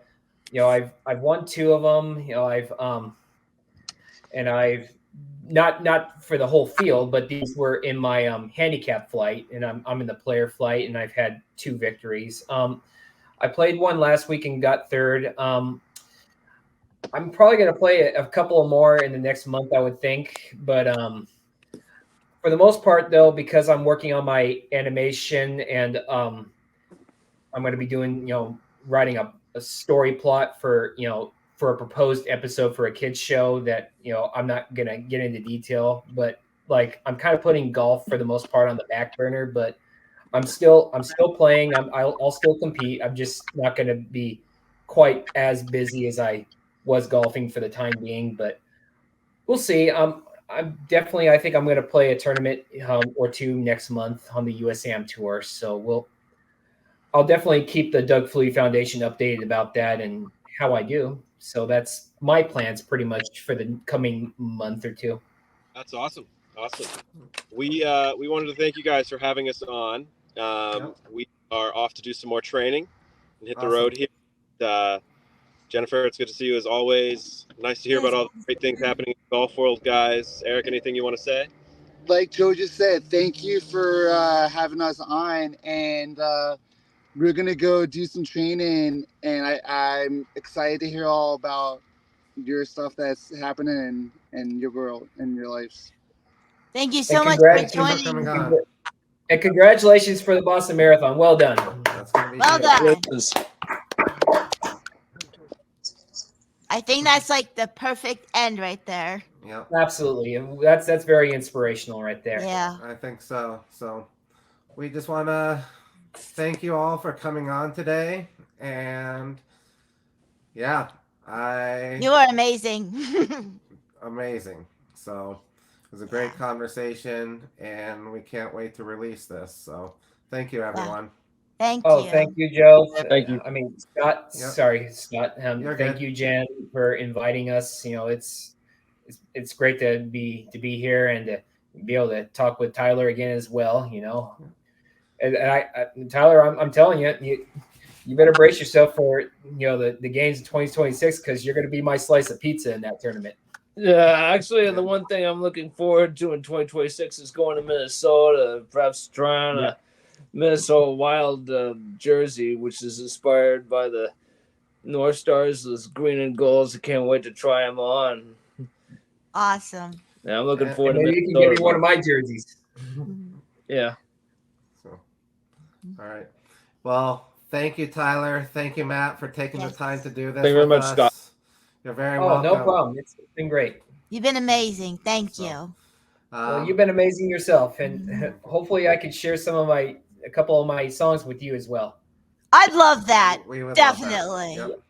won two of them. I've not for the whole field, but these were in my handicap flight, and I'm in the player flight, and I've had two victories. I played one last week and got third. I'm probably going to play a couple more in the next month, I would think, but for the most part, though, because I'm working on my animation and I'm going to be doing, writing a story plot for, for a proposed episode for a kids show that, I'm not going to get into detail, but like I'm kind of putting golf for the most part on the back burner, but I'm still playing. I'll still compete. I'm just not going to be quite as busy as I was golfing for the time being, but we'll see. I think I'm going to play a tournament or two next month on the USAM tour. So I'll definitely keep the Doug Fleet Foundation updated about that and how I do. So that's my plans pretty much for the coming month or two. That's awesome. We wanted to thank you guys for having us on. We are off to do some more training and hit the road here. Jennifer, it's good to see you as always. Nice to hear about all the great things happening in the golf world, guys. Eric, anything you want to say? Like Joe just said, thank you for having us on, and we're gonna go do some training, and I'm excited to hear all about your stuff that's happening in your world and your lives. Thank you so much for Thank you for joining. coming on. And congratulations for the Boston Marathon. Well done. That's gonna be Well huge. done. I think that's like the perfect end right there. Yep. Absolutely. And that's very inspirational right there. Yeah. I think so. So we just want to thank you all for coming on today. And yeah, You are amazing. amazing. So it was a great conversation, and we can't wait to release this. So thank you, everyone. Thank Oh, you. thank you, Joe. Thank you. I mean, Scott. Yep. Sorry, Scott. You're Thank good. you, Jen, for inviting us. It's great to be here and to be able to talk with Tyler again as well. And Tyler, I'm telling you, you better brace yourself for the games in 2026 because you're going to be my slice of pizza in that tournament. Yeah, actually, the one thing I'm looking forward to in 2026 is going to Minnesota, perhaps trying a Minnesota Wild jersey, which is inspired by the North Stars, those green and golds. I can't wait to try them on. Awesome. Yeah, I'm looking forward to Maybe you can give me one of my jerseys. Yeah. So, all right. Well, thank you, Tyler. Thank you, Matt, for taking the time to do this. Thank you very with much, us. Scott. You're very Oh, welcome. no problem. It's been great. You've been amazing. Thank you. Well, you've been amazing yourself, and hopefully I could share a couple of my songs with you as well. I'd love that. We would Definitely. love that. Yep.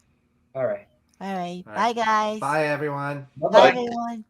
All right. All right. All Bye, right. guys. Bye, everyone. Bye, everyone.